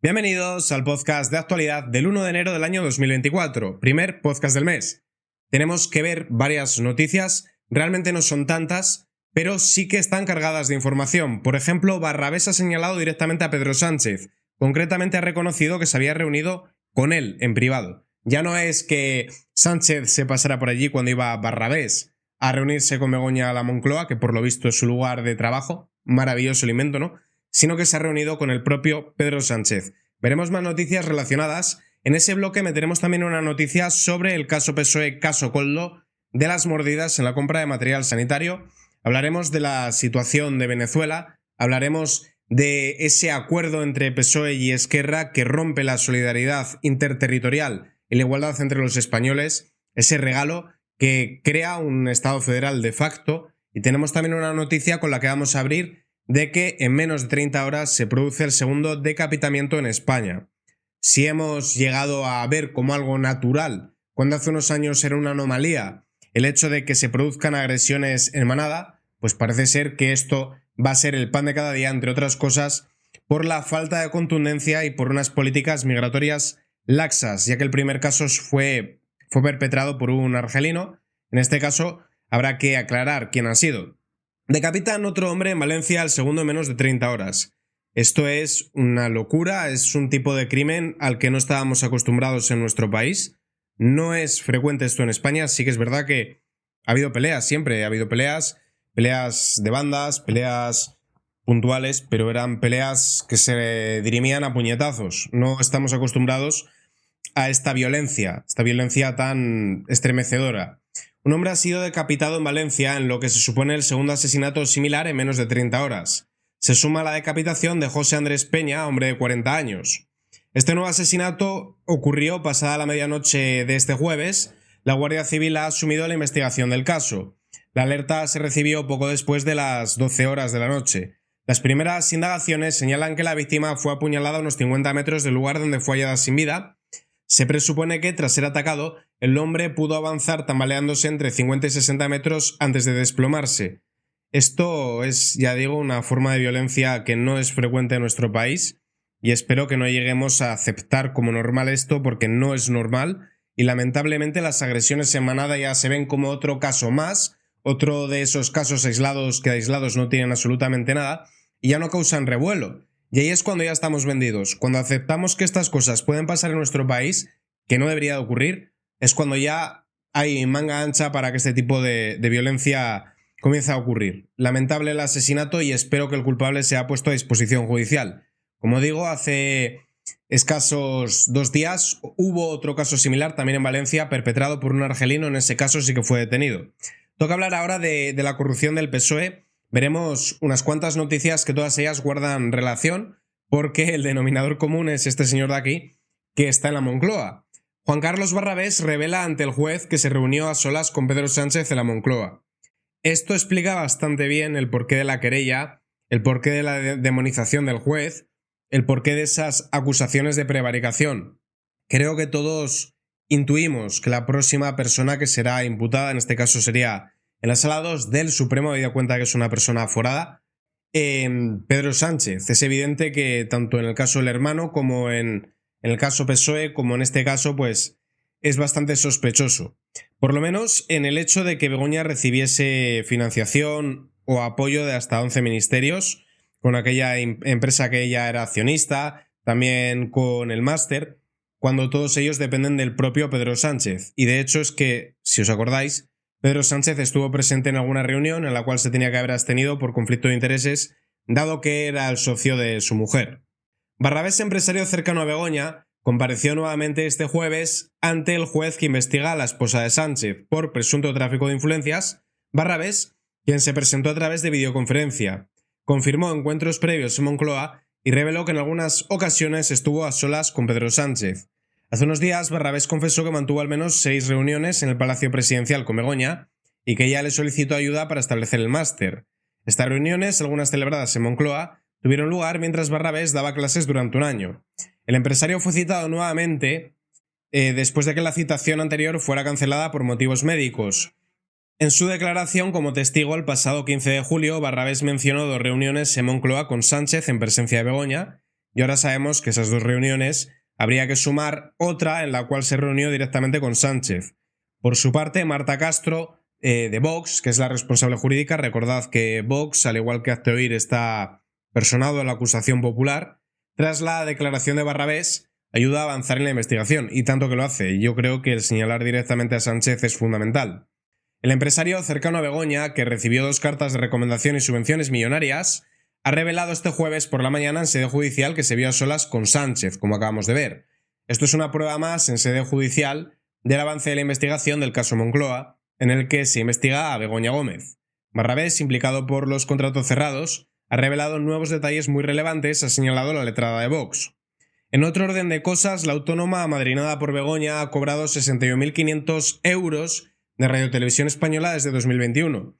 Bienvenidos al podcast de actualidad del 1 de enero del año 2024, primer podcast del mes. Tenemos que ver varias noticias, realmente no son tantas, pero sí que están cargadas de información. Por ejemplo, Barrabés ha señalado directamente a Pedro Sánchez, concretamente ha reconocido que se había reunido con él en privado. Ya no es que Sánchez se pasara por allí cuando iba Barrabés a reunirse con Begoña a la Moncloa, que por lo visto es su lugar de trabajo, maravilloso el invento, ¿no?, sino que se ha reunido con el propio Pedro Sánchez. Veremos más noticias relacionadas. En ese bloque meteremos también una noticia sobre el caso PSOE, caso Koldo, de las mordidas en la compra de material sanitario. Hablaremos de la situación de Venezuela, hablaremos de ese acuerdo entre PSOE y Esquerra que rompe la solidaridad interterritorial y la igualdad entre los españoles, ese regalo que crea un Estado federal de facto. Y tenemos también una noticia con la que vamos a abrir de que en menos de 30 horas se produce el segundo decapitamiento en España. Si hemos llegado a ver como algo natural, cuando hace unos años era una anomalía, el hecho de que se produzcan agresiones en manada, pues parece ser que esto va a ser el pan de cada día, entre otras cosas, por la falta de contundencia y por unas políticas migratorias laxas, ya que el primer caso fue perpetrado por un argelino. En este caso habrá que aclarar quién ha sido. Decapitan otro hombre en Valencia, al segundo en menos de 30 horas. Esto es una locura, es un tipo de crimen al que no estábamos acostumbrados en nuestro país. No es frecuente esto en España, sí que es verdad que ha habido peleas, siempre ha habido peleas de bandas, peleas puntuales, pero eran peleas que se dirimían a puñetazos. No estamos acostumbrados a esta violencia tan estremecedora. Un hombre ha sido decapitado en Valencia en lo que se supone el segundo asesinato similar en menos de 30 horas. Se suma la decapitación de José Andrés Peña, hombre de 40 años. Este nuevo asesinato ocurrió pasada la medianoche de este jueves. La Guardia Civil ha asumido la investigación del caso. La alerta se recibió poco después de las 12 horas de la noche. Las primeras indagaciones señalan que la víctima fue apuñalada a unos 50 metros del lugar donde fue hallada sin vida. Se presupone que, tras ser atacado, el hombre pudo avanzar tambaleándose entre 50 y 60 metros antes de desplomarse. Esto es, ya digo, una forma de violencia que no es frecuente en nuestro país y espero que no lleguemos a aceptar como normal esto, porque no es normal y lamentablemente las agresiones en manada ya se ven como otro caso más, otro de esos casos aislados que aislados no tienen absolutamente nada y ya no causan revuelo. Y ahí es cuando ya estamos vendidos. Cuando aceptamos que estas cosas pueden pasar en nuestro país, que no debería de ocurrir, es cuando ya hay manga ancha para que este tipo de violencia comience a ocurrir. Lamentable el asesinato y espero que el culpable sea puesto a disposición judicial. Como digo, hace escasos 2 días hubo otro caso similar también en Valencia, perpetrado por un argelino. En ese caso sí que fue detenido. Toca hablar ahora de la corrupción del PSOE. Veremos unas cuantas noticias que todas ellas guardan relación, porque el denominador común es este señor de aquí, que está en la Moncloa. Juan Carlos Barrabés revela ante el juez que se reunió a solas con Pedro Sánchez en la Moncloa. Esto explica bastante bien el porqué de la querella, el porqué de la demonización del juez, el porqué de esas acusaciones de prevaricación. Creo que todos intuimos que la próxima persona que será imputada, en este caso sería en la Sala 2 del Supremo, habida cuenta que es una persona aforada, Pedro Sánchez. Es evidente que tanto en el caso del hermano como en el caso PSOE, como en este caso, pues es bastante sospechoso. Por lo menos en el hecho de que Begoña recibiese financiación o apoyo de hasta 11 ministerios, con aquella empresa que ella era accionista, también con el máster, cuando todos ellos dependen del propio Pedro Sánchez. Y de hecho es que, si os acordáis, Pedro Sánchez estuvo presente en alguna reunión en la cual se tenía que haber abstenido por conflicto de intereses, dado que era el socio de su mujer. Barrabés, empresario cercano a Begoña, compareció nuevamente este jueves ante el juez que investiga a la esposa de Sánchez por presunto tráfico de influencias. Barrabés, quien se presentó a través de videoconferencia, confirmó encuentros previos en Moncloa y reveló que en algunas ocasiones estuvo a solas con Pedro Sánchez. Hace unos días, Barrabés confesó que mantuvo al menos 6 reuniones en el Palacio Presidencial con Begoña y que ella le solicitó ayuda para establecer el máster. Estas reuniones, algunas celebradas en Moncloa, tuvieron lugar mientras Barrabés daba clases durante un año. El empresario fue citado nuevamente después de que la citación anterior fuera cancelada por motivos médicos. En su declaración como testigo el pasado 15 de julio, Barrabés mencionó 2 reuniones en Moncloa con Sánchez en presencia de Begoña y ahora sabemos que esas dos reuniones habría que sumar otra en la cual se reunió directamente con Sánchez. Por su parte, Marta Castro, de Vox, que es la responsable jurídica, recordad que Vox, al igual que Hazte Oír, está personado en la acusación popular, tras la declaración de Barrabés, ayuda a avanzar en la investigación, y tanto que lo hace. Yo creo que el señalar directamente a Sánchez es fundamental. El empresario cercano a Begoña, que recibió 2 cartas de recomendación y subvenciones millonarias, ha revelado este jueves por la mañana en sede judicial que se vio a solas con Sánchez, como acabamos de ver. Esto es una prueba más en sede judicial del avance de la investigación del caso Moncloa, en el que se investiga a Begoña Gómez. Barrabés, implicado por los contratos cerrados, ha revelado nuevos detalles muy relevantes, ha señalado la letrada de Vox. En otro orden de cosas, la autónoma amadrinada por Begoña ha cobrado 61.500 euros de Radio Televisión Española desde 2021.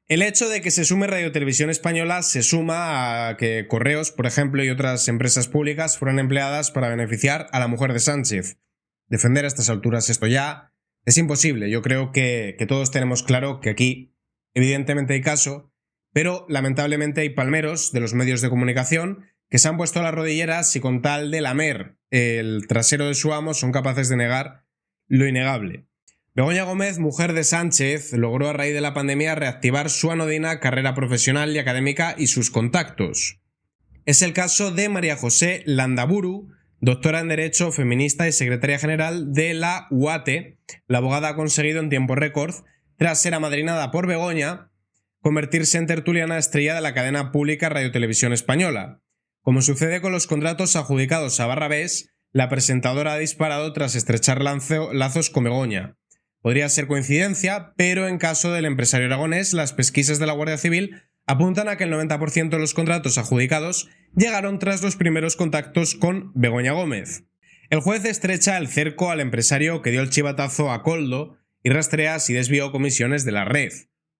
El hecho de que se sume Radio Televisión Española se suma a que Correos, por ejemplo, y otras empresas públicas fueron empleadas para beneficiar a la mujer de Sánchez. Defender a estas alturas esto ya es imposible. Yo creo que todos tenemos claro que aquí evidentemente hay caso, pero lamentablemente hay palmeros de los medios de comunicación que se han puesto a las rodilleras y con tal de lamer el trasero de su amo son capaces de negar lo innegable. Begoña Gómez, mujer de Sánchez, logró a raíz de la pandemia reactivar su anodina carrera profesional y académica y sus contactos. Es el caso de María José Landaburu, doctora en Derecho, feminista y secretaria general de la UATE. La abogada ha conseguido en tiempo récord, tras ser amadrinada por Begoña, convertirse en tertuliana estrella de la cadena pública Radio Televisión Española. Como sucede con los contratos adjudicados a Barrabés, la presentadora ha disparado tras estrechar lazos con Begoña. Podría ser coincidencia, pero en caso del empresario aragonés, las pesquisas de la Guardia Civil apuntan a que el 90% de los contratos adjudicados llegaron tras los primeros contactos con Begoña Gómez. El juez estrecha el cerco al empresario que dio el chivatazo a Koldo y rastrea si desvió comisiones de la red.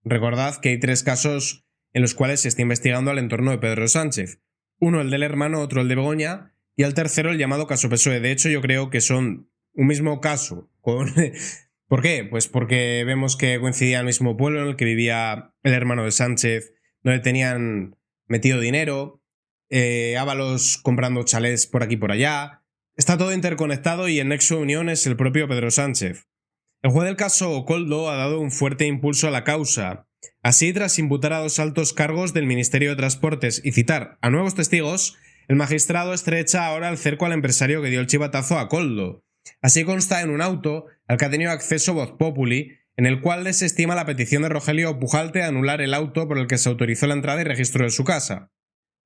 Recordad que hay 3 casos en los cuales se está investigando al entorno de Pedro Sánchez. Uno el del hermano, otro el de Begoña y el tercero el llamado caso PSOE. De hecho, yo creo que son un mismo caso. ¿Por qué? Pues porque vemos que coincidía el mismo pueblo en el que vivía el hermano de Sánchez, donde tenían metido dinero, Ábalos comprando chalés por aquí y por allá. Está todo interconectado y el nexo de unión es el propio Pedro Sánchez. El juez del caso Koldo ha dado un fuerte impulso a la causa. Así, tras imputar a 2 altos cargos del Ministerio de Transportes y citar a nuevos testigos, el magistrado estrecha ahora el cerco al empresario que dio el chivatazo a Koldo. Así consta en un auto al que ha tenido acceso Voz Populi, en el cual desestima la petición de Rogelio Pujalte de anular el auto por el que se autorizó la entrada y registro de su casa.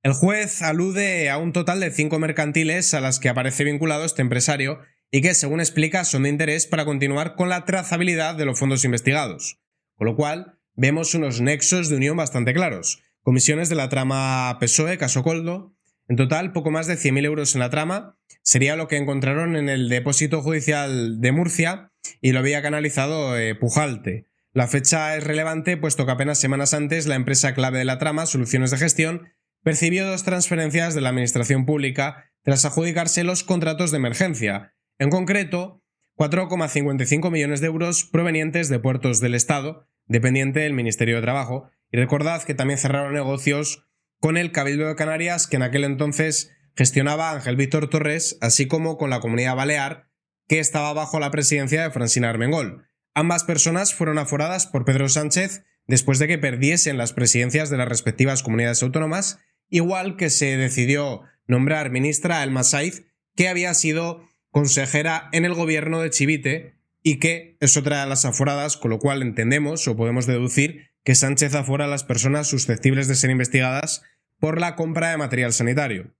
El juez alude a un total de 5 mercantiles a las que aparece vinculado este empresario y que, según explica, son de interés para continuar con la trazabilidad de los fondos investigados. Con lo cual, vemos unos nexos de unión bastante claros. Comisiones de la trama PSOE, caso Koldo. En total, poco más de 100.000 euros en la trama. Sería lo que encontraron en el depósito judicial de Murcia y lo había canalizado Pujalte. La fecha es relevante puesto que apenas semanas antes la empresa clave de la trama, Soluciones de Gestión, percibió 2 transferencias de la administración pública tras adjudicarse los contratos de emergencia. En concreto, 4,55 millones de euros provenientes de Puertos del Estado, dependiente del Ministerio de Trabajo. Y recordad que también cerraron negocios con el Cabildo de Canarias, que en aquel entonces gestionaba Ángel Víctor Torres, así como con la Comunidad Balear, que estaba bajo la presidencia de Francina Armengol. Ambas personas fueron aforadas por Pedro Sánchez después de que perdiesen las presidencias de las respectivas comunidades autónomas, igual que se decidió nombrar ministra a Elma Saiz, que había sido consejera en el gobierno de Chivite y que es otra de las aforadas, con lo cual entendemos o podemos deducir que Sánchez afora a las personas susceptibles de ser investigadas por la compra de material sanitario.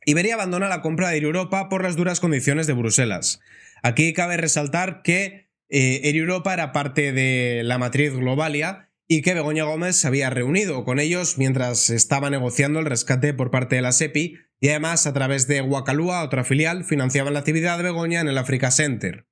Iberia abandona la compra de Air Europa por las duras condiciones de Bruselas. Aquí cabe resaltar que Air Europa era parte de la matriz Globalia y que Begoña Gómez se había reunido con ellos mientras estaba negociando el rescate por parte de la SEPI y además a través de Wakalua, otra filial, financiaban la actividad de Begoña en el Africa Center.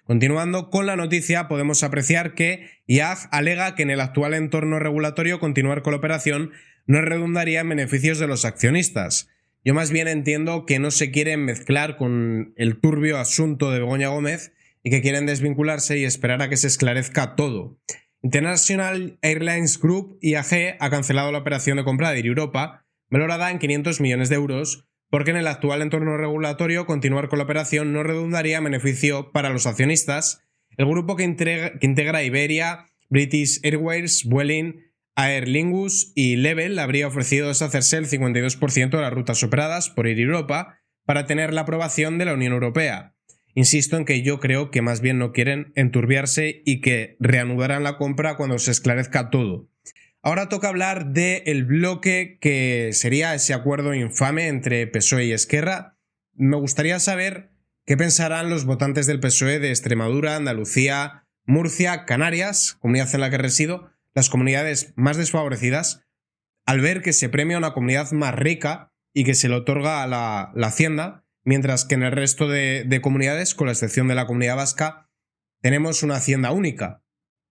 Continuando con la noticia, podemos apreciar que IAG alega que en el actual entorno regulatorio continuar con la operación no redundaría en beneficios de los accionistas. Yo más bien entiendo que no se quieren mezclar con el turbio asunto de Begoña Gómez y que quieren desvincularse y esperar a que se esclarezca todo. International Airlines Group, IAG, ha cancelado la operación de compra de Air Europa, valorada en 500 millones de euros, porque en el actual entorno regulatorio continuar con la operación no redundaría en beneficio para los accionistas. El grupo que integra Iberia, British Airways, Vueling, Aer Lingus y Level habría ofrecido deshacerse el 52% de las rutas operadas por Air Europa para tener la aprobación de la Unión Europea. Insisto en que yo creo que más bien no quieren enturbiarse y que reanudarán la compra cuando se esclarezca todo. Ahora toca hablar del bloque que sería ese acuerdo infame entre PSOE y Esquerra. Me gustaría saber qué pensarán los votantes del PSOE de Extremadura, Andalucía, Murcia, Canarias, comunidad en la que resido, las comunidades más desfavorecidas, al ver que se premia a una comunidad más rica y que se le otorga a la Hacienda, mientras que en el resto de comunidades, con la excepción de la Comunidad Vasca, tenemos una Hacienda única.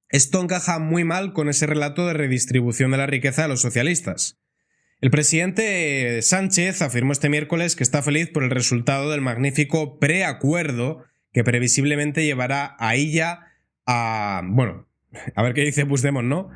Esto encaja muy mal con ese relato de redistribución de la riqueza de los socialistas. El presidente Sánchez afirmó este miércoles que está feliz por el resultado del magnífico preacuerdo que previsiblemente llevará a Illa a ver qué dice Puigdemont, ¿no?,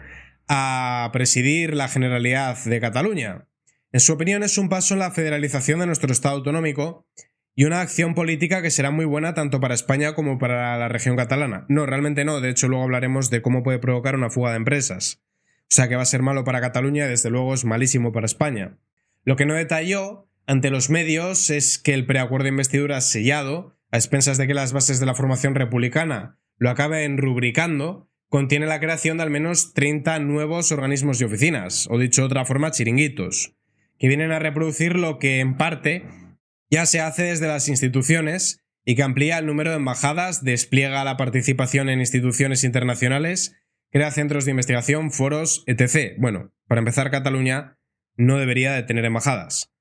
a presidir la Generalidad de Cataluña. En su opinión, es un paso en la federalización de nuestro Estado autonómico y una acción política que será muy buena tanto para España como para la región catalana. No, realmente no. De hecho, luego hablaremos de cómo puede provocar una fuga de empresas. O sea que va a ser malo para Cataluña y desde luego es malísimo para España. Lo que no detalló ante los medios es que el preacuerdo de investidura sellado, a expensas de que las bases de la formación republicana lo acaben rubricando, contiene la creación de al menos 30 nuevos organismos y oficinas, o dicho de otra forma, chiringuitos, que vienen a reproducir lo que en parte ya se hace desde las instituciones y que amplía el número de embajadas, despliega la participación en instituciones internacionales, crea centros de investigación, foros, etc. Bueno, para empezar, Cataluña no debería de tener embajadas.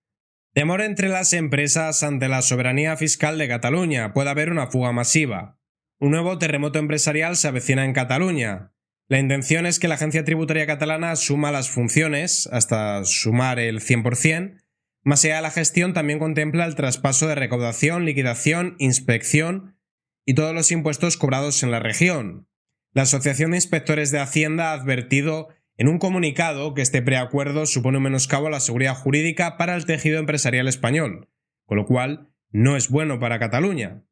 Temor entre las empresas ante la soberanía fiscal de Cataluña. Puede haber una fuga masiva. Un nuevo terremoto empresarial se avecina en Cataluña. La intención es que la Agencia Tributaria Catalana suma las funciones, hasta sumar el 100%, más allá de la gestión también contempla el traspaso de recaudación, liquidación, inspección y todos los impuestos cobrados en la región. La Asociación de Inspectores de Hacienda ha advertido en un comunicado que este preacuerdo supone un menoscabo a la seguridad jurídica para el tejido empresarial español, con lo cual no es bueno para Cataluña.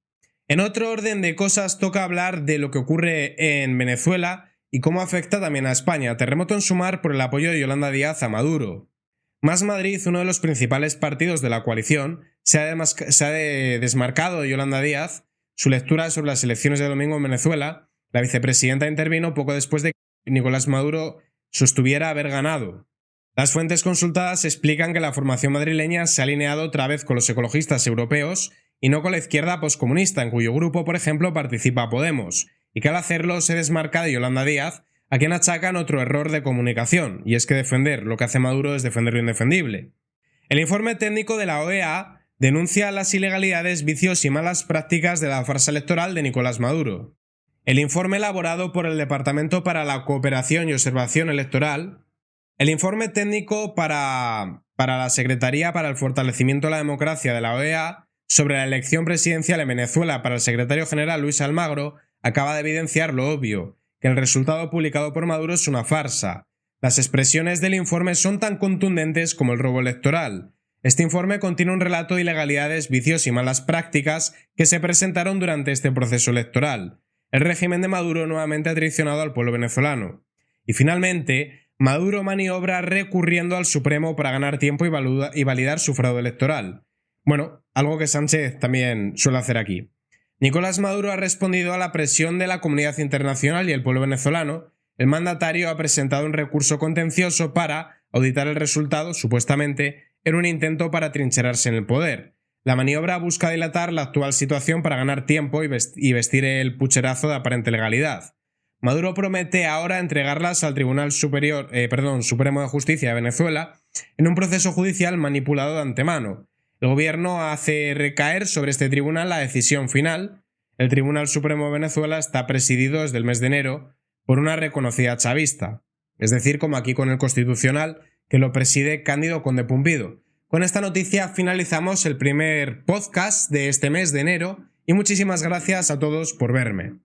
En otro orden de cosas, toca hablar de lo que ocurre en Venezuela y cómo afecta también a España. Terremoto en Sumar por el apoyo de Yolanda Díaz a Maduro. Más Madrid, uno de los principales partidos de la coalición, se ha desmarcado de Yolanda Díaz. Su lectura sobre las elecciones de domingo en Venezuela, la vicepresidenta intervino poco después de que Nicolás Maduro sostuviera haber ganado. Las fuentes consultadas explican que la formación madrileña se ha alineado otra vez con los ecologistas europeos y no con la izquierda poscomunista, en cuyo grupo, por ejemplo, participa Podemos, y que al hacerlo se desmarca de Yolanda Díaz, a quien achacan otro error de comunicación, y es que defender lo que hace Maduro es defender lo indefendible. El informe técnico de la OEA denuncia las ilegalidades, vicios y malas prácticas de la farsa electoral de Nicolás Maduro. El informe elaborado por el Departamento para la Cooperación y Observación Electoral, el informe técnico para la Secretaría para el Fortalecimiento de la Democracia de la OEA sobre la elección presidencial en Venezuela para el secretario general Luis Almagro acaba de evidenciar lo obvio, que el resultado publicado por Maduro es una farsa. Las expresiones del informe son tan contundentes como el robo electoral. Este informe contiene un relato de ilegalidades, vicios y malas prácticas que se presentaron durante este proceso electoral. El régimen de Maduro nuevamente ha traicionado al pueblo venezolano. Y finalmente, Maduro maniobra recurriendo al Supremo para ganar tiempo y validar su fraude electoral. Bueno, algo que Sánchez también suele hacer aquí. Nicolás Maduro ha respondido a la presión de la comunidad internacional y el pueblo venezolano. El mandatario ha presentado un recurso contencioso para auditar el resultado, supuestamente, en un intento para trincherarse en el poder. La maniobra busca dilatar la actual situación para ganar tiempo y vestir el pucherazo de aparente legalidad. Maduro promete ahora entregarlas al Tribunal Supremo de Justicia de Venezuela en un proceso judicial manipulado de antemano. El gobierno hace recaer sobre este tribunal la decisión final. El Tribunal Supremo de Venezuela está presidido desde el mes de enero por una reconocida chavista, es decir, como aquí con el Constitucional, que lo preside Cándido Conde Pumpido. Con esta noticia finalizamos el primer podcast de este mes de enero y muchísimas gracias a todos por verme.